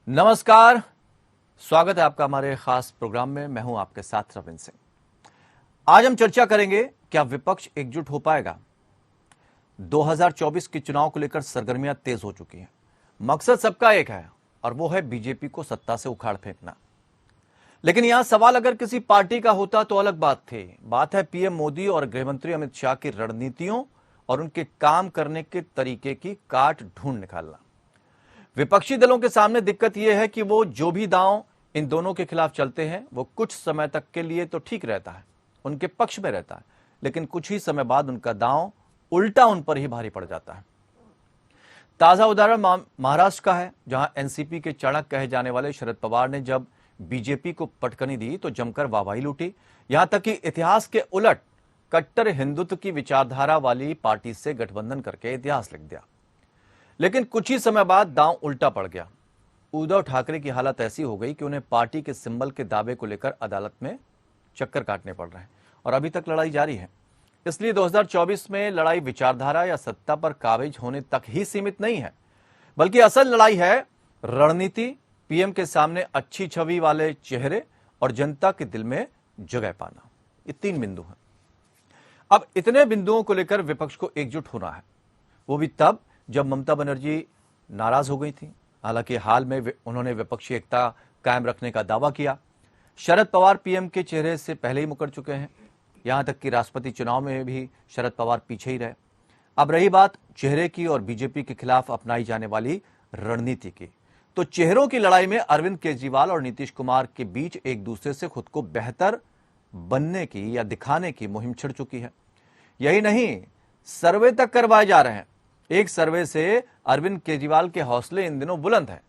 नमस्कार, स्वागत है आपका हमारे खास प्रोग्राम में। मैं हूं आपके साथ रविंद्र सिंह। आज हम चर्चा करेंगे, क्या विपक्ष एकजुट हो पाएगा। 2024 के चुनाव को लेकर सरगर्मियां तेज हो चुकी हैं। मकसद सबका एक है और वो है बीजेपी को सत्ता से उखाड़ फेंकना। लेकिन यहां सवाल अगर किसी पार्टी का होता तो अलग बात थी। बात है पीएम मोदी और गृहमंत्री अमित शाह की रणनीतियों और उनके काम करने के तरीके की काट ढूंढ निकालना। विपक्षी दलों के सामने दिक्कत यह है कि वो जो भी दांव इन दोनों के खिलाफ चलते हैं वो कुछ समय तक के लिए तो ठीक रहता है, उनके पक्ष में रहता है, लेकिन कुछ ही समय बाद उनका दांव उल्टा उन पर ही भारी पड़ जाता है। ताजा उदाहरण महाराष्ट्र का है, जहां एनसीपी के चाणक्य कहे जाने वाले शरद पवार ने जब बीजेपी को पटकनी दी तो जमकर वाहवाही लूटी। यहां तक कि इतिहास के उलट कट्टर हिंदुत्व की विचारधारा वाली पार्टी से गठबंधन करके इतिहास लिख दिया। लेकिन कुछ ही समय बाद दांव उल्टा पड़ गया। उद्धव ठाकरे की हालत ऐसी हो गई कि उन्हें पार्टी के सिंबल के दावे को लेकर अदालत में चक्कर काटने पड़ रहे हैं और अभी तक लड़ाई जारी है। इसलिए 2024 में लड़ाई विचारधारा या सत्ता पर काबिज होने तक ही सीमित नहीं है, बल्कि असल लड़ाई है रणनीति, पीएम के सामने अच्छी छवि वाले चेहरे और जनता के दिल में जगह पाना। ये 3 बिंदु हैं। अब इतने बिंदुओं को लेकर विपक्ष को एकजुट होना है, वो भी तब जब ममता बनर्जी नाराज हो गई थी। हालांकि हाल में उन्होंने विपक्षी एकता कायम रखने का दावा किया। शरद पवार पीएम के चेहरे से पहले ही मुकर चुके हैं। यहां तक कि राष्ट्रपति चुनाव में भी शरद पवार पीछे ही रहे। अब रही बात चेहरे की और बीजेपी के खिलाफ अपनाई जाने वाली रणनीति की, तो चेहरों की लड़ाई में अरविंद केजरीवाल और नीतीश कुमार के बीच एक दूसरे से खुद को बेहतर बनने की या दिखाने की मुहिम छिड़ चुकी है। यही नहीं, सर्वे तक करवाए जा रहे हैं। एक सर्वे से अरविंद केजरीवाल के हौसले इन दिनों बुलंद हैं।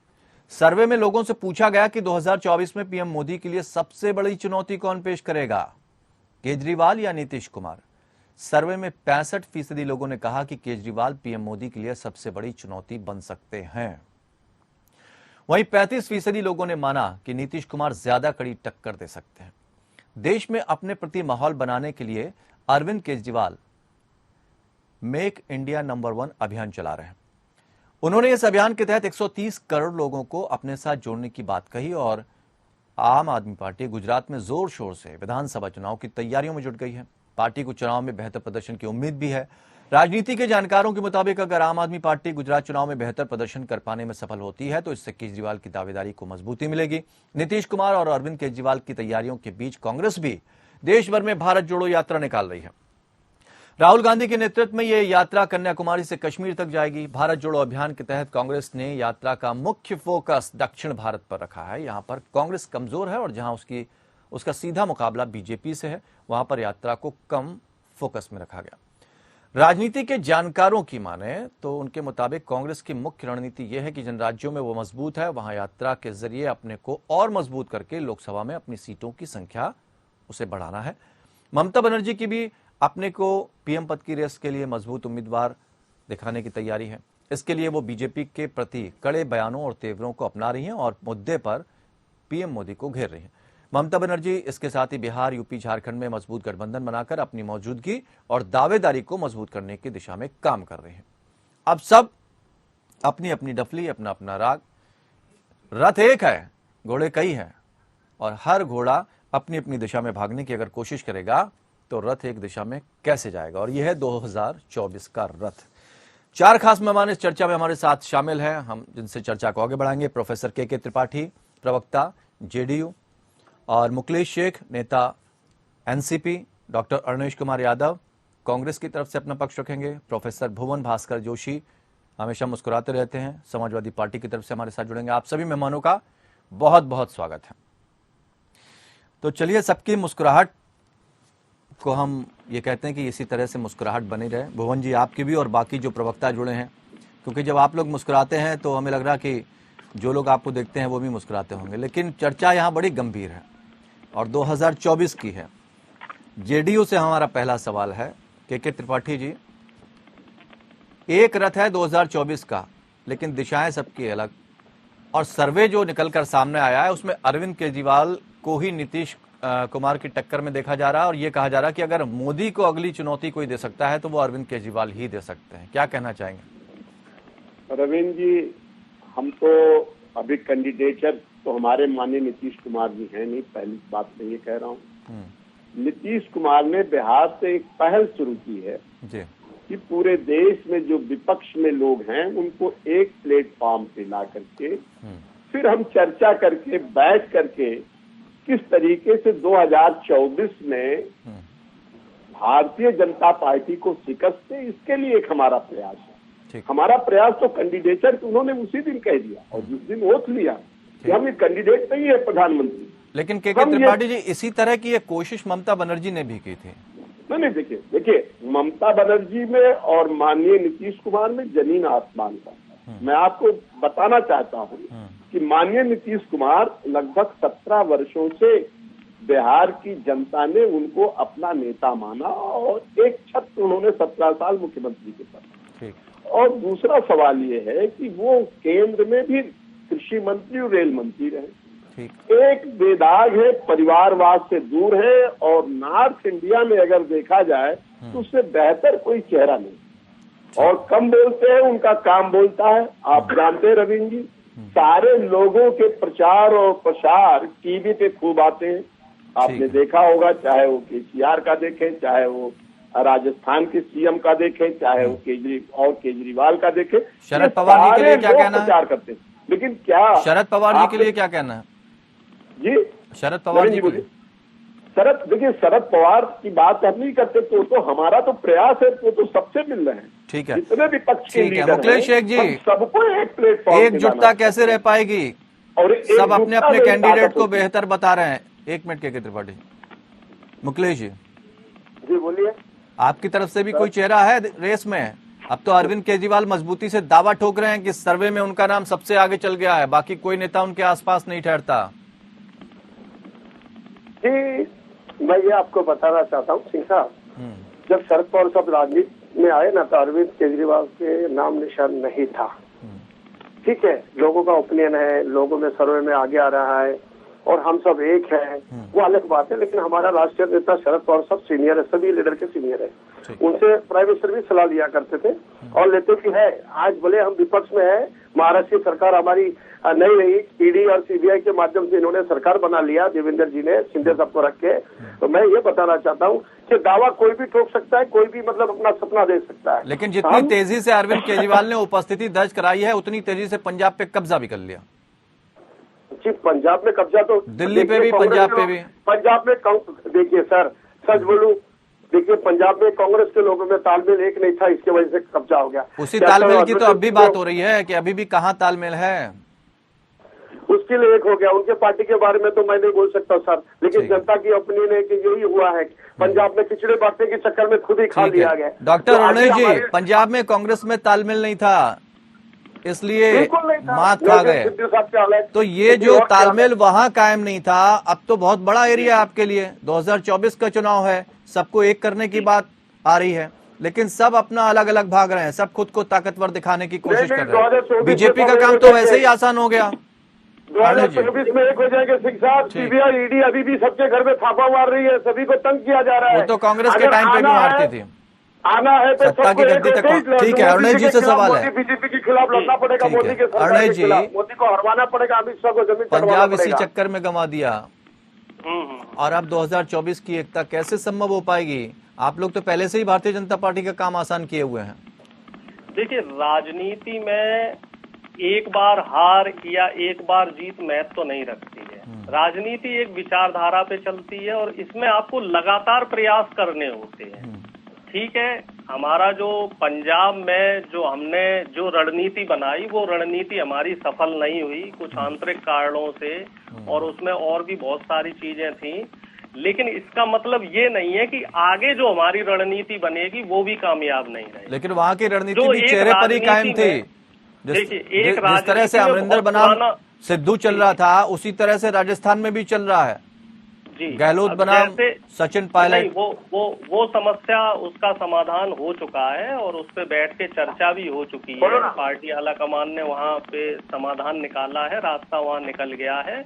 सर्वे में लोगों से पूछा गया कि 2024 में पीएम मोदी के लिए सबसे बड़ी चुनौती कौन पेश करेगा, केजरीवाल या नीतीश कुमार। सर्वे में 65% लोगों ने कहा कि केजरीवाल पीएम मोदी के लिए सबसे बड़ी चुनौती बन सकते हैं। वहीं 35% लोगों ने माना कि नीतीश कुमार ज्यादा कड़ी टक्कर दे सकते हैं। देश में अपने प्रति माहौल बनाने के लिए Arvind Kejriwal make India number 1 अभियान चला रहे हैं। उन्होंने इस अभियान के तहत 130 करोड़ लोगों को अपने साथ जोड़ने की बात कही और आम आदमी पार्टी गुजरात में जोर शोर से विधानसभा चुनाव की तैयारियों में जुट गई है। पार्टी को चुनाव में बेहतर प्रदर्शन की उम्मीद भी है। राजनीति के जानकारों के मुताबिक अगर आम आदमी पार्टी गुजरात चुनाव में बेहतर प्रदर्शन कर पाने में सफल होती है तो इससे केजरीवाल की दावेदारी को मजबूती मिलेगी। नीतीश कुमार और अरविंद केजरीवाल की तैयारियों के बीच कांग्रेस भी देश भर में भारत जोड़ो यात्रा निकाल रही है। राहुल गांधी के नेतृत्व में यह यात्रा कन्याकुमारी से कश्मीर तक जाएगी। भारत जोड़ो अभियान के तहत कांग्रेस ने यात्रा का मुख्य फोकस दक्षिण भारत पर रखा है। यहां पर कांग्रेस कमजोर है और जहां उसका सीधा मुकाबला बीजेपी से है, वहां पर यात्रा को कम फोकस में रखा गया। राजनीति के जानकारों की माने तो उनके मुताबिक कांग्रेस की मुख्य रणनीति यह है कि जिन राज्यों में वो मजबूत है वहां यात्रा के जरिए अपने को और मजबूत करके लोकसभा में अपनी सीटों की संख्या उसे बढ़ाना है। ममता बनर्जी की भी अपने को पीएम पद की रेस के लिए मजबूत उम्मीदवार दिखाने की तैयारी है। इसके लिए वो बीजेपी के प्रति कड़े बयानों और तेवरों को अपना रही हैं और मुद्दे पर पीएम मोदी को घेर रही हैं। ममता बनर्जी इसके साथ ही बिहार, यूपी, झारखंड में मजबूत गठबंधन बनाकर अपनी मौजूदगी और दावेदारी को मजबूत करने की दिशा में काम कर रहे हैं। अब सब अपनी अपनी डफली, अपना अपना राग। रथ एक है, घोड़े कई हैं और हर घोड़ा अपनी अपनी दिशा में भागने की अगर कोशिश करेगा तो रथ एक दिशा में कैसे जाएगा। और यह है 2024 का रथ। 4 खास मेहमान इस चर्चा में हमारे साथ शामिल हैं, हम जिनसे चर्चा को आगे बढ़ाएंगे। प्रोफेसर के त्रिपाठी, प्रवक्ता जेडीयू, और मुकलेश शेख, नेता एनसीपी। डॉक्टर अरुणेश कुमार यादव कांग्रेस की तरफ से अपना पक्ष रखेंगे। प्रोफेसर भुवन भास्कर जोशी हमेशा मुस्कुराते रहते हैं, समाजवादी पार्टी की तरफ से हमारे साथ जुड़ेंगे। आप सभी मेहमानों का बहुत बहुत स्वागत है। तो चलिए, सबकी मुस्कुराहट को हम ये कहते हैं कि इसी तरह से मुस्कुराहट बनी रहे। भुवन जी, आपकी भी और बाकी जो प्रवक्ता जुड़े हैं, क्योंकि जब आप लोग मुस्कुराते हैं तो हमें लग रहा कि जो लोग आपको देखते हैं वो भी मुस्कुराते होंगे। लेकिन चर्चा यहाँ बड़ी गंभीर है और 2024 की है। जेडीयू से हमारा पहला सवाल है, के त्रिपाठी जी। एक रथ है 2024 का, लेकिन दिशाएं सबकी अलग, और सर्वे जो निकलकर सामने आया है उसमें अरविंद केजरीवाल को ही नीतीश कुमार की टक्कर में देखा जा रहा है और ये कहा जा रहा है कि अगर मोदी को अगली चुनौती कोई दे सकता है तो वो अरविंद केजरीवाल ही दे सकते हैं। क्या कहना चाहेंगे? रविंद्र जी, हम तो अभी कैंडिडेटर तो हमारे माननीय नीतीश कुमार जी हैं नहीं, पहली बात मैं ये कह रहा हूँ। नीतीश कुमार ने बिहार से एक पहल शुरू की है जी। कि पूरे देश में जो विपक्ष में लोग हैं उनको एक प्लेटफॉर्म पे ला करके फिर हम चर्चा करके बैठ करके किस तरीके से 2024 में भारतीय जनता पार्टी को शिकस्त दे, इसके लिए एक हमारा प्रयास है। हमारा प्रयास तो कैंडिडेटर उन्होंने उसी दिन कह दिया और जिस दिन वोट लिया कि हम ये कैंडिडेट नहीं है प्रधानमंत्री। लेकिन के त्रिपाठी जी, इसी तरह की एक कोशिश ममता बनर्जी ने भी की थी। नहीं, देखिए ममता बनर्जी में और माननीय नीतीश कुमार में जमीन आसमान का। मैं आपको बताना चाहता हूँ कि माननीय नीतीश कुमार लगभग 17 वर्षों से बिहार की जनता ने उनको अपना नेता माना और एक छत्र उन्होंने 17 साल मुख्यमंत्री के पद। और दूसरा सवाल ये है कि वो केंद्र में भी कृषि मंत्री और रेल मंत्री रहे। एक बेदाग है, परिवारवाद से दूर है और नॉर्थ इंडिया में अगर देखा जाए तो उससे बेहतर कोई चेहरा नहीं। और कम बोलते हैं, उनका काम बोलता है। आप जानते हैं रवीन जी, सारे लोगों के प्रचार और प्रसार टीवी पे खूब आते हैं। आपने देखा होगा, चाहे वो केसीआर का देखें, चाहे वो राजस्थान के सीएम का देखें, चाहे वो केजरीवाल का देखें। शरद पवार जी के लिए क्या कहना है? प्रचार करते हैं, लेकिन क्या शरद पवार जी के लिए क्या कहना है जी? शरद पवार जी बोले। देखिए शरद पवार की बात हम नहीं करते, तो हमारा तो प्रयास है, तो सबसे मिल रहे हैं। ठीक है, जितने भी पक्ष के लीडर हैं, मुकेश शेख जी, सबको एक प्लेटफॉर्म एकजुटता कैसे रह पाएगी? और सब अपने अपने कैंडिडेट को बेहतर बता रहे हैं। एक मिनट के त्रिपाठी मुकेश जी बोलिए। आपकी तरफ से भी कोई चेहरा है रेस में? अब तो अरविंद केजरीवाल मजबूती से दावा ठोक रहे हैं कि सर्वे में उनका नाम सबसे आगे चल गया है, बाकी कोई नेता उनके आसपास नहीं ठहरता। जी, मैं ये आपको बताना चाहता हूँ सिंह साहब, जब शरद पवार साहब राजनीति में आए ना तो अरविंद केजरीवाल के नाम निशान नहीं था। ठीक है, लोगों का ओपिनियन है, लोगों में सर्वे में आगे आ रहा है और हम सब एक हैं, वो अलग बात है। लेकिन हमारा राष्ट्रीय नेता शरद पवार साहब सीनियर है, सभी लीडर के सीनियर है। उनसे प्राइवेट सर्विस सलाह लिया करते थे और लेते भी है। आज भले हम विपक्ष में है, महाराष्ट्र की सरकार हमारी नहीं रही, ईडी और सीबीआई के माध्यम से इन्होंने सरकार बना लिया देवेंद्र जी ने, शिंदे साहब को रख के। तो मैं ये बताना चाहता हूँ कि दावा कोई भी ठोक सकता है, कोई भी मतलब अपना सपना दे सकता है। लेकिन जितनी तेजी से अरविंद केजरीवाल ने उपस्थिति दर्ज कराई है, उतनी तेजी से पंजाब पे कब्जा भी कर लिया। जी, पंजाब में कब्जा तो दिल्ली पे भी, पंजाब पे भी। पंजाब में देखिए सर, सच बोलूं, देखिए पंजाब में कांग्रेस के लोगों में तालमेल एक नहीं था, इसकी वजह से कब्जा हो गया। उसी तालमेल की तो अब भी बात हो रही है कि अभी भी कहाँ तालमेल है, उसके लिए एक हो गया। उनके पार्टी के बारे में तो मैं नहीं बोल सकता सर, लेकिन जनता की ओपिनियन है कि यही हुआ है। पंजाब में खिचड़े बांटने के चक्कर में खुद ही खा लिया गया। डॉक्टर अरुण जी, पंजाब में कांग्रेस में तालमेल नहीं था, इसलिए मात खा गए। तो ये जो तालमेल वहां कायम नहीं था, अब तो बहुत बड़ा एरिया आपके लिए। 2024 का चुनाव है, सबको एक करने की बात आ रही है, लेकिन सब अपना अलग अलग भाग रहे हैं, सब खुद को ताकतवर दिखाने की कोशिश कर रहे हैं। बीजेपी का काम तो वैसे ही आसान हो गया। 2024 में एक हो जाएंगे सिंह साहब। सीबीआई ईडी अभी भी सबके घर में थापा मार रही है, सभी को तंग किया जा रहा है। वो तो कांग्रेस के टाइम पे भी मारती थी। आना है तो सत्ता की गद्दी तक। ठीक है, अरुण जी से सवाल है। बीजेपी के खिलाफ लड़ना पड़ेगा, मोदी के अरुण जी, मोदी को हरवाना पड़ेगा, अमित शाह को जमीन पंजाब इसी चक्कर में गंवा दिया और अब 2024 की एकता कैसे संभव हो पाएगी? आप लोग तो पहले से ही भारतीय जनता पार्टी का काम आसान किए हुए हैं। देखिए, राजनीति में एक बार हार या एक बार जीत महत्व तो नहीं रखती है। राजनीति एक विचारधारा पे चलती है और इसमें आपको लगातार प्रयास करने होते हैं। ठीक है, हमारा जो पंजाब में जो हमने जो रणनीति बनाई, वो रणनीति हमारी सफल नहीं हुई कुछ आंतरिक कारणों से, और उसमें और भी बहुत सारी चीजें थी। लेकिन इसका मतलब ये नहीं है कि आगे जो हमारी रणनीति बनेगी वो भी कामयाब नहीं रहेगी। लेकिन वहाँ की रणनीति भी चेहरे पर ही कायम थी। जिस तरह से अमरिंदर बनाम सिद्धू चल रहा था, उसी तरह से राजस्थान में भी चल रहा है। गहलोत बनाम सचिन पायलट। वो समस्या, उसका समाधान हो चुका है और उस पे बैठ के चर्चा भी हो चुकी है। पार्टी आलाकमान ने वहाँ पे समाधान निकाला है, रास्ता वहाँ निकल गया है।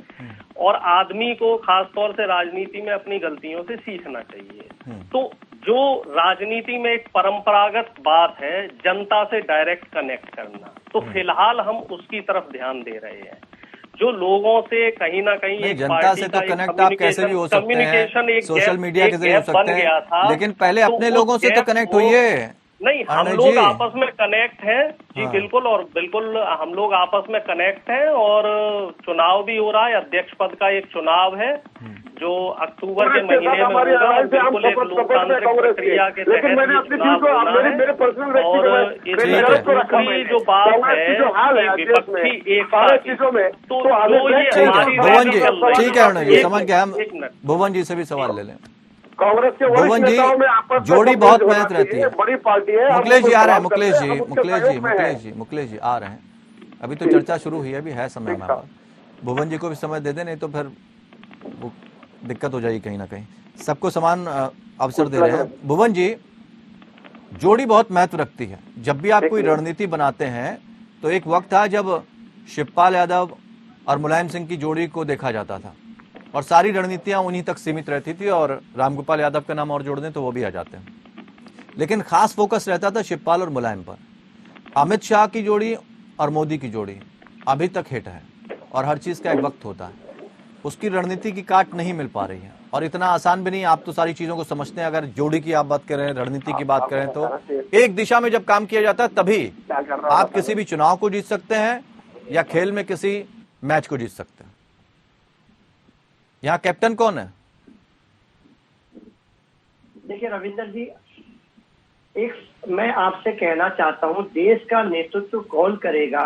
और आदमी को खासतौर से राजनीति में अपनी गलतियों से सीखना चाहिए। तो जो राजनीति में एक परंपरागत बात है, जनता से डायरेक्ट कनेक्ट करना, तो फिलहाल हम उसकी तरफ ध्यान दे रहे हैं। जो लोगों से कहीं ना कहीं नहीं, एक जनता पार्टी से का तो एक कनेक्ट आप कैसे भी हो सकते कम्युनिकेशन हैं, एक सोशल गैप- मीडिया के एक जरिए हो गैप बन सकते गया था। हैं, लेकिन पहले तो अपने उस लोगों से तो गैप कनेक्ट को- होइए। नहीं, हम अरुण लोग जी। आपस में कनेक्ट हैं जी, हाँ। बिल्कुल, और बिल्कुल हम लोग आपस में कनेक्ट हैं, और चुनाव भी हो रहा है, अध्यक्ष पद का एक चुनाव है जो अक्टूबर के महीने में हमारी होगा, और आवाज से हम बिल्कुल एक सपोर्ट में लोकतांत्रिक कांग्रेस प्रक्रिया के लेकिन तहत मैंने ये अपनी चुनाव चीज को होना है। मेरे पर्सनल और व्यक्ति इसमें ठीक है। दूसरी जो बात है कि विपक्षी एकता सारे की, चीजों में तो हमें जो ये ठीक है हमारी भुवन जी, रैली चल रही ठीक है अरुण जी, एक समझ गए हम। मिनट, एक मिनट। भुवन जी से भी सवाल ले लें। कांग्रेस के भुवन वरिष्ठ जी, नेताओं में आपस में जोड़ी संबंध बहुत होना मेहनत रहती चाहिए। है। बड़ी पार्टी है, हम मुकेश जी उनको आ रहे हैं, सलाम करते मुकेश हैं, जी, हम उसके मुकेश जी, सहयोग में हैं। मुकेश जी, मुकेश जी आ रहे हैं। अभी तो चर्चा शुरू हुई है, अभी है समय हमारे पास। भुवन जी को भी समय दे दें, नहीं तो फिर वो दिक्कत हो जाएगी कहीं ना कहीं। सबको समान अवसर दे रहे हैं। भुवन जी, जोड़ी बहुत महत्व रखती है। जब भी आप कोई रणनीति बनाते हैं तो एक वक्त था जब शिवपाल यादव और मुलायम सिंह की जोड़ी को देखा जाता था और सारी रणनीतियां उन्हीं तक सीमित रहती थी, और रामगोपाल यादव का नाम और जोड़ दें तो वो भी आ जाते हैं। लेकिन खास फोकस रहता था शिवपाल और मुलायम पर। अमित शाह की जोड़ी और मोदी की जोड़ी अभी तक हिट है, और हर चीज का एक वक्त होता है। उसकी रणनीति की काट नहीं मिल पा रही है, और इतना आसान भी नहीं। आप तो सारी चीजों को समझते हैं। अगर जोड़ी की आप बात करें, रणनीति की बात करें, तो एक दिशा में जब काम किया जाता है तभी आप किसी भी चुनाव को जीत सकते हैं या खेल में किसी मैच को जीत सकते हैं। यहाँ कैप्टन कौन है? देखिए रविंदर जी, एक मैं आपसे कहना चाहता हूं, देश का नेतृत्व कौन करेगा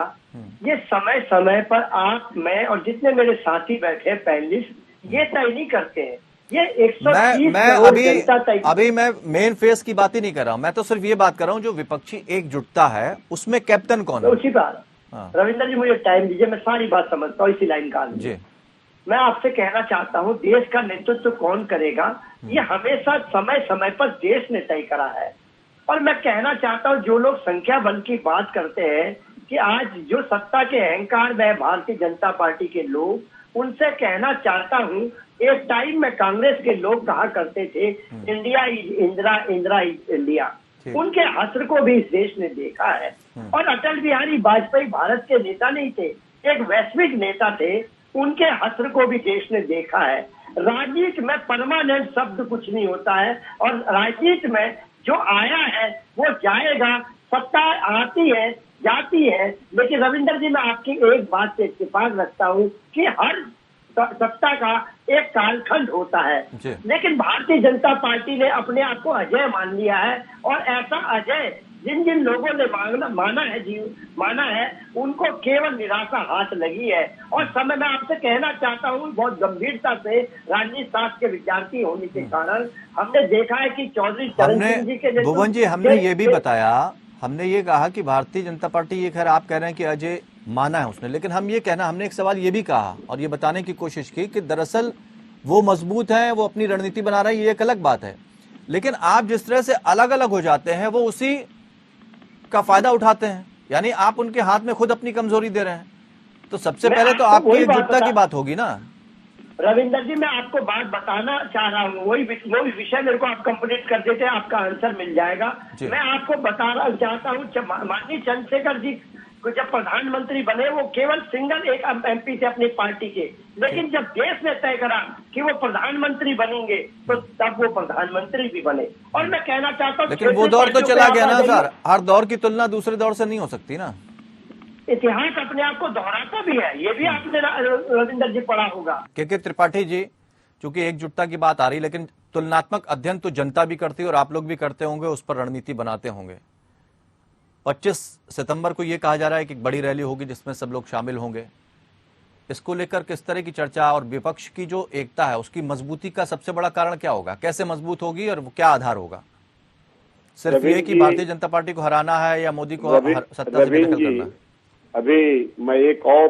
ये समय समय पर आप, मैं और जितने मेरे साथी बैठे पैनलिस्ट, ये तय नहीं करते हैं। ये 130 मैं करोड़ जनता तय। अभी मैं मेन फेस की बात ही नहीं कर रहा हूं। मैं तो सिर्फ ये बात कर रहा हूं जो विपक्षी एकजुटता है उसमें कैप्टन कौन है? उसी बात। हाँ। रविंदर जी मुझे टाइम दीजिए, मैं सारी बात समझता हूँ, इसी लाइन का जी। मैं आपसे कहना चाहता हूं, देश का नेतृत्व कौन करेगा ये हमेशा समय समय पर देश ने तय करा है। और मैं कहना चाहता हूं, जो लोग संख्या बल की बात करते हैं कि आज जो सत्ता के अहंकार में भारतीय जनता पार्टी के लोग, उनसे कहना चाहता हूं, एक टाइम में कांग्रेस के लोग कहा करते थे India is Indira, Indira is India. उनके हश्र को भी इस देश ने देखा है। और अटल बिहारी वाजपेयी भारत के नेता नहीं थे, एक वैश्विक नेता थे। उनके हश्र को भी देश ने देखा है। राजनीति में परमानेंट शब्द कुछ नहीं होता है, और राजनीति में जो आया है वो जाएगा। सत्ता आती है जाती है, लेकिन रविंदर जी मैं आपकी एक बात से इत्तेफाक रखता हूँ कि हर सत्ता का एक कालखंड होता है। लेकिन भारतीय जनता पार्टी ने अपने आप को अजय मान लिया है, और ऐसा अजय जिन जिन लोगों ने माना है उनको केवल निराशा हाथ लगी है। और समय मैं आपसे कहना चाहता हूँ, बहुत गंभीरता से राजनीति शास्त्र के विद्यार्थी होने के कारण हमने देखा है कि चौधरी चरण सिंह जी के भुवन जी, हमने ये भी बताया, हमने ये कहा कि भारतीय जनता पार्टी, ये खैर आप कह रहे हैं कि अजय माना है उसने, लेकिन हम ये कहना, हमने एक सवाल ये भी कहा और ये बताने की कोशिश की कि दरअसल वो मजबूत है, वो अपनी रणनीति बना रहा है, ये एक अलग बात है। लेकिन आप जिस तरह से अलग अलग हो जाते हैं वो उसी का फायदा उठाते हैं, यानी आप उनके हाथ में खुद अपनी कमजोरी दे रहे हैं। तो सबसे पहले तो आपकी एकजुटता की बात होगी ना। रविंदर जी मैं आपको बात बताना चाह रहा हूँ, वही विषय मेरे को आप कंप्लीट कर देते हैं, आपका आंसर मिल जाएगा। मैं आपको बताना चाहता हूँ, माननीय चंद्रशेखर जी जब प्रधानमंत्री बने वो केवल सिंगल एक एमपी थे अपनी पार्टी के, लेकिन जब देश ने तय करा कि वो प्रधानमंत्री बनेंगे तो तब वो प्रधानमंत्री भी बने। और मैं कहना चाहता हूँ, लेकिन वो दौर तो चला गया ना सर, हर दौर की तुलना दूसरे दौर से नहीं हो सकती ना। इतिहास अपने आप को दोहराता भी है, ये भी आपने रविंदर जी पढ़ा होगा। के त्रिपाठी जी, चूंकि एकजुटता की बात आ रही, लेकिन तुलनात्मक अध्ययन तो जनता भी करती है और आप लोग भी करते होंगे, उस पर रणनीति बनाते होंगे। 25 सितंबर को यह कहा जा रहा है कि एक बड़ी रैली होगी जिसमें सब लोग शामिल होंगे। इसको लेकर किस तरह की चर्चा, और विपक्ष की जो एकता है उसकी मजबूती का सबसे बड़ा कारण क्या होगा? कैसे मजबूत होगी और वो क्या आधार होगा? सिर्फ ये कि भारतीय जनता पार्टी को हराना है या मोदी को सत्ता से बेदखल करना है? अभी मैं एक और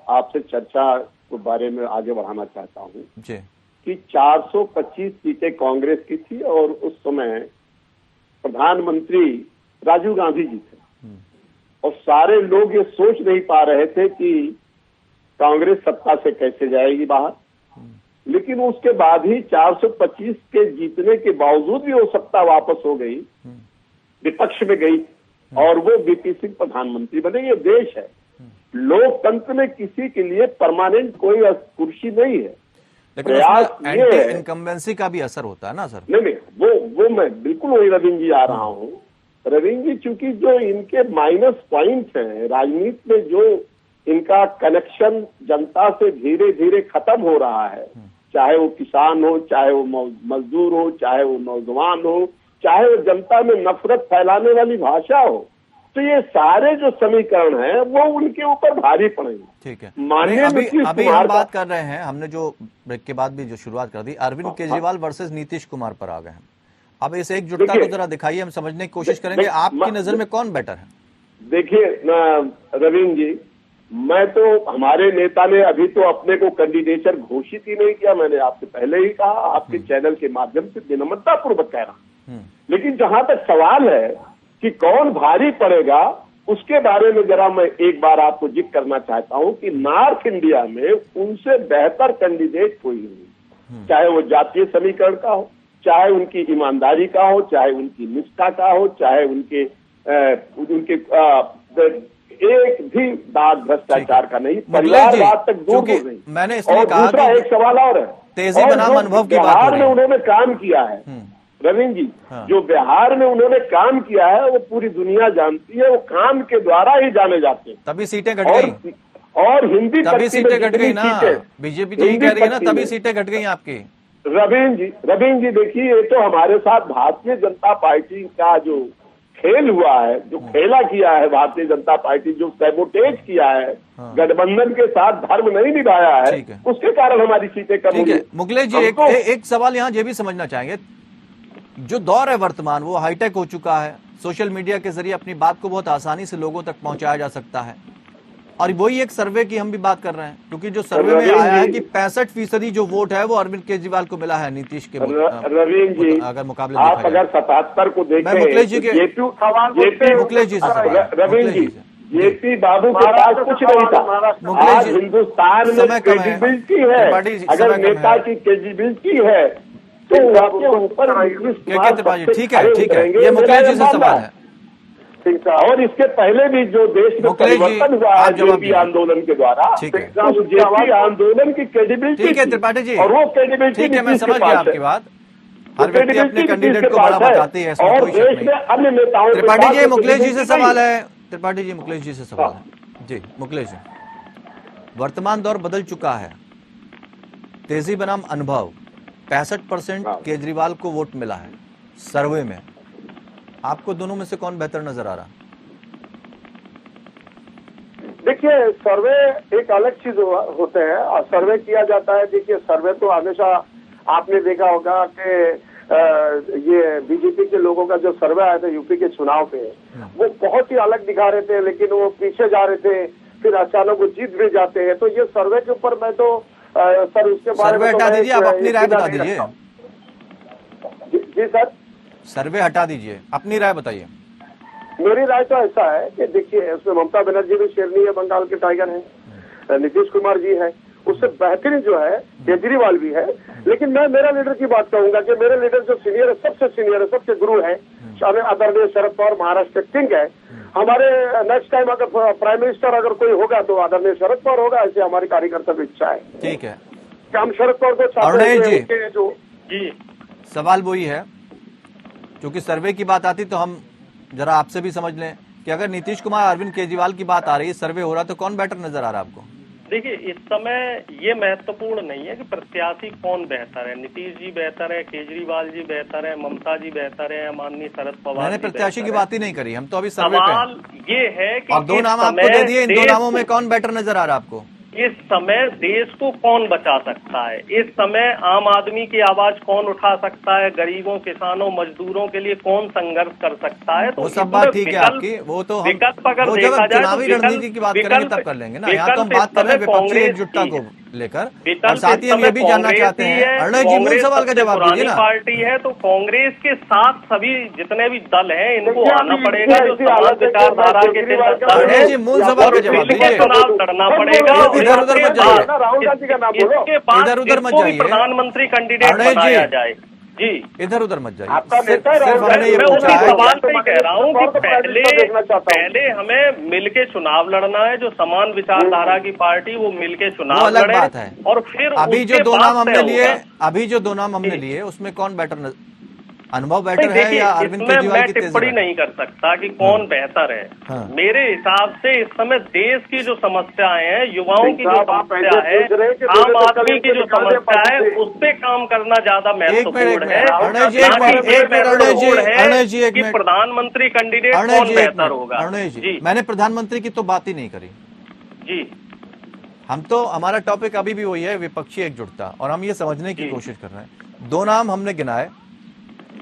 आपसे चर्चा के बारे में आगे बढ़ाना चाहता हूँ जी, कि 425 सीटें कांग्रेस की थी और उस समय प्रधानमंत्री राजीव गांधी जी थे, और सारे लोग ये सोच नहीं पा रहे थे कि कांग्रेस सत्ता से कैसे जाएगी बाहर। लेकिन उसके बाद ही 425 के जीतने के बावजूद भी वो सत्ता वापस हो गई, विपक्ष में गई, और वो वीपी सिंह प्रधानमंत्री बने। ये देश है, लोकतंत्र में किसी के लिए परमानेंट कोई कुर्सी नहीं है। लेकिन प्रयास उसमें ये एंटी है, इनकम्बेंसी का भी असर होता है ना सर। नहीं वो मैं बिल्कुल वही रविंद्र जी आ रहा हूँ। रविंद्र जी चूंकि जो इनके माइनस पॉइंट हैं राजनीति में, जो इनका कनेक्शन जनता से धीरे धीरे खत्म हो रहा है, चाहे वो किसान हो, चाहे वो मजदूर हो, चाहे वो नौजवान हो, चाहे वो जनता में नफरत फैलाने वाली भाषा हो, तो ये सारे जो समीकरण हैं वो उनके ऊपर भारी पड़ेंगे। ठीक है, माननीय अभी नीतीश अभी कुमार हम बात कर रहे हैं, हमने जो ब्रेक के बाद भी जो शुरुआत कर दी, अरविंद केजरीवाल वर्सेस नीतीश कुमार पर आ गए हैं। अब इस एकजुटता को जरा दिखाइए, हम समझने की कोशिश करेंगे आपकी नजर में कौन बेटर है। देखिए रविंद्र जी, मैं तो, हमारे नेता ने अभी तो अपने को कैंडिडेचर घोषित ही नहीं किया। मैंने आपसे पहले ही कहा, आपके चैनल के माध्यम से विनम्रता पूर्वक कह रहा हूं। लेकिन जहां तक सवाल है कि कौन भारी पड़ेगा, उसके बारे में जरा मैं एक बार आपको जिक्र करना चाहता हूं कि नॉर्थ इंडिया में उनसे बेहतर कैंडिडेट कोई नहीं, चाहे वो जातीय समीकरण का हो, चाहे उनकी ईमानदारी का हो, चाहे उनकी निष्ठा का हो, चाहे उनके एक भी दाग भ्रष्टाचार का नहीं, परिवारवाद तक दूर हो गई। मैंने इसलिए कहा दूसरा कि एक सवाल और है, तेजी बनाम अनुभव की बात हो बिहार रही में है। उन्होंने काम किया है रविंद्र जी, जो बिहार में उन्होंने काम किया है वो पूरी दुनिया जानती है, वो काम के द्वारा ही जाने जाते हैं। तभी सीटें घट गई, और हिंदी तभी सीटें घट गई ना, बीजेपी तो यही कह रही है ना, तभी सीटें घट गई आपकी। रविंद्र जी देखिए, ये तो हमारे साथ भारतीय जनता पार्टी का जो खेल हुआ है, जो खेला किया है भारतीय जनता पार्टी, जो सैबोटेज किया है, गठबंधन के साथ धर्म नहीं निभाया है, उसके कारण हमारी सीटें कम हुई। मुकेश जी, एक सवाल यहाँ ये भी समझना चाहेंगे, जो दौर है वर्तमान वो हाईटेक हो चुका है, सोशल मीडिया के जरिए अपनी बात को बहुत आसानी से लोगों तक पहुंचाया जा सकता है, और वही एक सर्वे की हम भी बात कर रहे हैं, क्योंकि जो सर्वे में आया है कि 65% जो वोट है वो अरविंद केजरीवाल को मिला है नीतीश के रविंद्र जी, अगर मुकाबले आप अगर 77 को देखें, मुकेश जी के मुकेश जी से सवाल, रविंद्र जी, जेपी बाबू के पास कुछ नहीं था। आज हिंदुस्तान में क्रेडिबिलिटी है, अगर नेता की क्रेडिबिलिटी है तो आपके ऊपर ठीक है, ये मुकेश जी से सवाल है। और इसके पहले भी जो देश में परिवर्तन हुआ है जेपी आंदोलन के द्वारा, जेपी आंदोलन की क्रेडिबिलिटी, ठीक है त्रिपाठी जी, और वो क्रेडिबिलिटी, ठीक है, मैं समझ गया आपकी बात, हर व्यक्ति अपने कैंडिडेट को बड़ा बताती है, और देश में अन्य नेताओं। त्रिपाठी जी, मुकेश जी से सवाल है, त्रिपाठी जी, मुकेश जी से सवाल है जी। मुकेश जी, वर्तमान दौर बदल चुका है, तेजी बनाम अनुभव, 65% केजरीवाल को वोट मिला है सर्वे में, आपको दोनों में से कौन बेहतर नजर आ रहा? देखिए, सर्वे एक अलग चीज होते हैं और सर्वे किया जाता है। देखिए, सर्वे तो हमेशा आपने देखा होगा कि ये बीजेपी के लोगों का जो सर्वे आया था यूपी के चुनाव पे, वो बहुत ही अलग दिखा रहे थे, लेकिन वो पीछे जा रहे थे, फिर अचानक वो जीत भी जाते हैं। तो ये सर्वे के ऊपर मैं तो सर उसके बारे में हटा दीजिए, आप अपनी राय बता दीजिए। जी सर, सर्वे हटा दीजिए, अपनी राय बताइए। मेरी राय तो ऐसा है कि देखिए, उसमें ममता बनर्जी भी शेरनी है, बंगाल के टाइगर है, नीतीश कुमार जी है, उससे बेहतरीन जो है केजरीवाल भी है। लेकिन मैं मेरा लीडर की बात कहूंगा कि मेरे लीडर जो सीनियर है, सबसे सीनियर है, सबसे गुरु है, आदरणीय शरद पवार महाराष्ट्र किंग है। हमारे नेक्स्ट टाइम अगर प्राइम मिनिस्टर अगर कोई होगा तो आदरणीय शरद पवार होगा, ऐसे हमारी कार्यकर्ता की इच्छा है। ठीक है, कि हम शरद पवार को चाहते हैं जो जी। सवाल वही है, क्योंकि सर्वे की बात आती तो हम जरा आपसे भी समझ लें कि अगर नीतीश कुमार अरविंद केजरीवाल की बात आ रही है, सर्वे हो रहा, तो कौन बेटर नजर आ रहा है आपको? देखिए, इस समय ये महत्वपूर्ण नहीं है कि प्रत्याशी कौन बेहतर है, नीतीश जी बेहतर है, केजरीवाल जी बेहतर है, ममता जी बेहतर है, माननीय शरद पवार। मैंने प्रत्याशी की बात ही नहीं करी, हम तो अभी सर्वे सवाल ये है कि और 2 नाम आपको दे दिए, इन 2 नामों में कौन बेटर नजर आ रहा है आपको? इस समय देश को कौन बचा सकता है, इस समय आम आदमी की आवाज कौन उठा सकता है, गरीबों, किसानों, मजदूरों के लिए कौन संघर्ष कर सकता है। तो वो सब बात ठीक है आपकी, वो तो हम विकल्प अगर वो देखा जब जाए चुनावी रणनीति की बात करेंगे तब कर लेंगे ना। यहाँ तो हम बात कर रहे हैं विपक्षी एकजुटता को लेकर, और साथ ही हम ये भी जानना चाहते हैं, अरुण जी मूल सवाल का जवाब दीजिए ना। पार्टी है तो कांग्रेस के साथ सभी जितने भी दल हैं इनको आना पड़ेगा, जो समाज विचारधारा के अरुण जी मूल सवाल का जवाब दीजिए। चुनाव लड़ना पड़ेगा, इधर उधर मत जाइए, राहुल गांधी का नाम बोलो, इसके बाद इधर उधर मत जाइए, प्रधानमंत्री कैंडिडेट बनाया जाए। जी इधर उधर मत जाइए। आपका सिर्फ नेता सिर्फ हमने ये मैं पूछा उसी है सवाल पे ही कह रहा हूँ कि देखना चाहता हूँ। पहले हमें मिलके चुनाव लड़ना है, जो समान विचारधारा की पार्टी वो मिलके वो चुनाव अलग लड़े, बात है। और फिर अभी जो उसके दो नाम बाद हमने तय लिए, होगा। अभी जो दो नाम हमने जी। लिए उसमें कौन बेटर अनुभव नहीं बेटर है देखिए, या अरविंद इसमें केजरीवाल मैं की तेजी टिप्पणी बेटर? नहीं कर सकता कि कौन बेहतर है। हाँ। मेरे हिसाब से इस समय देश की जो समस्याएं हैं, युवाओं की जो साहब, आप समस्या ऐसे है, पूछ रहे हैं कि आम मुझे तो आदमी कल की जो इनसे निकाल दिया समस्या है, पार्टी से। उस पे काम करना ज्यादा एक मिनट महत्वपूर्ण है। अरुणेश जी, ना एक कि मिनट ये अरुणेश जी, महत्वपूर्ण है अरुणेश जी एक कि मिनट, प्रधानमंत्री कैंडिडेट अरुणेश कौन जी एक बेहतर मिनट, होगा। अरुणेश जी जी मैंने प्रधानमंत्री की तो बात ही नहीं करी। जी हम तो, हमारा टॉपिक अभी भी वही है, विपक्षी एकजुटता, और हम ये समझने की जी। कोशिश कर रहे हैं। दो नाम हमने गिनाए,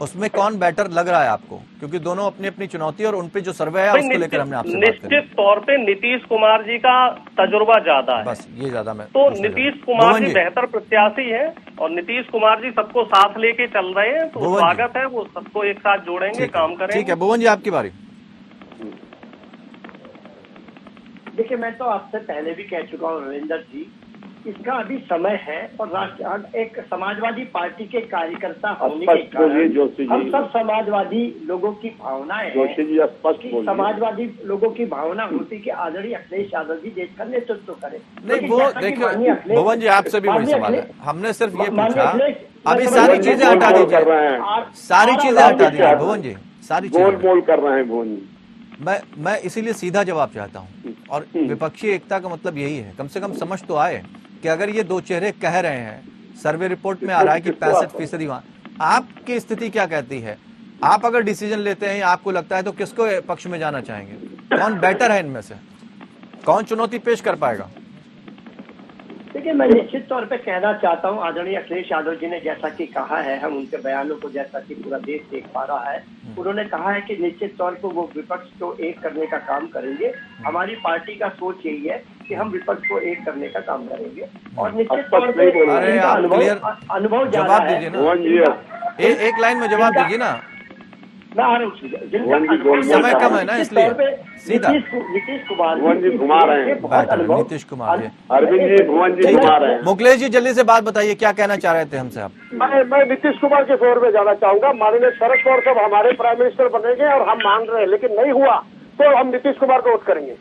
उसमें कौन बेटर लग रहा है आपको? क्योंकि दोनों अपनी अपनी चुनौती और उनपे जो सर्वे है भाई उसको लेकर हमने आपसे बात करी। निश्चित तौर पे नीतीश कुमार जी का तजुर्बा ज्यादा है, बस ये ज्यादा मैं तो पूछना नीतीश चाहता हूं। कुमार भुवन जी बेहतर प्रत्याशी है, और नीतीश कुमार जी सबको साथ लेके चल रहे हैं, तो भुवन जी। स्वागत है, वो सबको एक साथ जोड़ेंगे, काम ठीक करेंगे। है भुवन जी, आपकी बारी। देखिए, मैं तो आपसे पहले भी कह चुका हूँ रविंदर जी, इसका अभी समय है, और राष्ट्र एक समाजवादी पार्टी के कार्यकर्ता होने के स्पष्ट बोलिए कारण जोशी जी। हम सब समाजवादी लोगों की भावनाएं जोशी जी हैं स्पष्ट कि बोलिए। समाजवादी लोगों की भावना होती कि आदरणीय अखिलेश यादव जी देश का नेतृत्व करें। नहीं लेकिन वो जैसा कि देखिए माननीय अखिलेश- भुवन जी, आपसे भी वही माननीय सवाल है, अखिलेश- हमने सिर्फ ये माननीय पूछा। अखिलेश, अभी मैं सारी समझ- चीजें हटा गोल दीजिए, कर रहे हैं। सारी चीजें हटा दीजिए आप- भुवन जी, सारी गोल चीजें। मोल कर रहे हैं भुवन जी। मैं इसीलिए सीधा जवाब चाहता हूं, और विपक्षी एकता का मतलब यही है, कम से कम समझ तो आए कि अगर ये दो चेहरे कह रहे हैं, सर्वे रिपोर्ट में आ रहा है कि 65% वहां, आपकी स्थिति क्या कहती है? आप अगर डिसीजन लेते हैं, आपको लगता है, तो किसको पक्ष में जाना चाहेंगे? कौन बेटर है इनमें से? कौन चुनौती पेश कर पाएगा? देखिए, मैं निश्चित तौर पे कहना चाहता हूं, आदरणीय अखिलेश यादव जी ने जैसा कि कहा है, हम उनके बयानों को जैसा कि पूरा देश देख पा रहा है, उन्होंने कहा है कि निश्चित तौर पर वो विपक्ष को एक करने का काम करेंगे। हमारी पार्टी का सोच यही है कि हम विपक्ष को एक करने का काम करेंगे, और निश्चित तौर पे अरे इनका आप अनुभव क्लियर ज्यादा जवाब है। दीजिए ना, भुवन जी एक लाइन में जवाब दीजिए ना, मैं आ रहा हूँ, जिनका भुवन जी, अनुभव समय ज्यादा कम है ना, निश्चित इसलिए तौर पे सीधा। नीतीश कुमार भुवन जी घुमा रहे हैं। बहुत अनुभव। नीतीश कुमार जी। अरविंद जी, भुवन जी घुमा रहे हैं। मुकेश जी जल्दी से बात बताइए, क्या कहना चाह रहे थे हमसे आप? मैं नीतीश कुमार के फेवर में जाना चाहूंगा। माननीय शरद पवार साहब हमारे प्राइम मिनिस्टर बनेंगे और हम मान रहे हैं, लेकिन नहीं हुआ तो हम नीतीश कुमार को वोट करेंगे।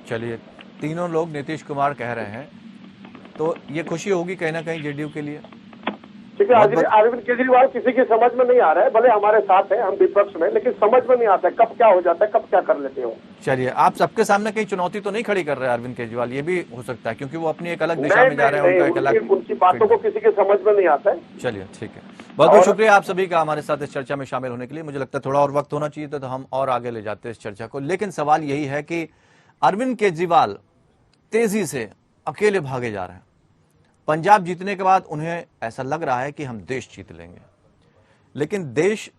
चलिए, तीनों लोग नीतीश कुमार कह रहे हैं, तो ये खुशी होगी कहीं ना कहीं जेडीयू के लिए। ठीक है, अरविंद केजरीवाल किसी की समझ में नहीं आ रहा है, भले हमारे साथ है, हम विपक्ष में, लेकिन समझ में नहीं आता है कब क्या हो जाता है, कब क्या कर लेते हो। चलिए, आप सबके सामने कहीं चुनौती तो नहीं खड़ी कर रहे हैं अरविंद केजरीवाल? ये भी हो सकता है क्योंकि वो अपनी एक अलग दिशा में जा रहे हैं, उनका एक अलग, उनकी बातों को किसी के समझ में नहीं आता है। चलिए ठीक है, बहुत बहुत शुक्रिया आप सभी का हमारे साथ इस चर्चा में शामिल होने के लिए। मुझे लगता है थोड़ा और वक्त होना चाहिए था, तो हम और आगे ले जाते इस चर्चा को, लेकिन सवाल यही है कि अरविंद केजरीवाल तेजी से अकेले भागे जा रहे हैं। पंजाब जीतने के बाद उन्हें ऐसा लग रहा है कि हम देश जीत लेंगे, लेकिन देश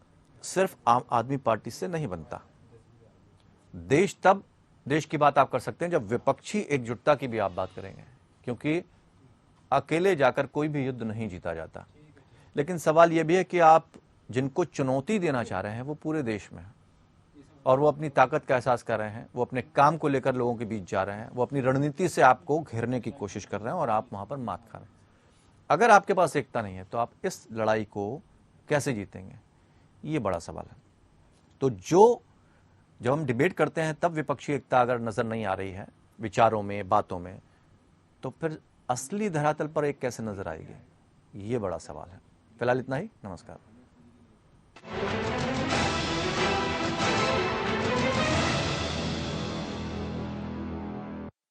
सिर्फ आम आदमी पार्टी से नहीं बनता। देश की बात आप कर सकते हैं जब विपक्षी एकजुटता की भी आप बात करेंगे, क्योंकि अकेले जाकर कोई भी युद्ध नहीं जीता जाता। लेकिन सवाल यह भी है कि आप जिनको चुनौती देना चाह रहे हैं वो पूरे देश में है, और वो अपनी ताकत का एहसास कर रहे हैं, वो अपने काम को लेकर लोगों के बीच जा रहे हैं, वो अपनी रणनीति से आपको घेरने की कोशिश कर रहे हैं, और आप वहां पर मात खा रहे हैं। अगर आपके पास एकता नहीं है तो आप इस लड़ाई को कैसे जीतेंगे, ये बड़ा सवाल है। तो जब हम डिबेट करते हैं तब विपक्षी एकता अगर नजर नहीं आ रही है विचारों में, बातों में, तो फिर असली धरातल पर एक कैसे नजर आएगी, ये बड़ा सवाल है। फिलहाल इतना ही, नमस्कार।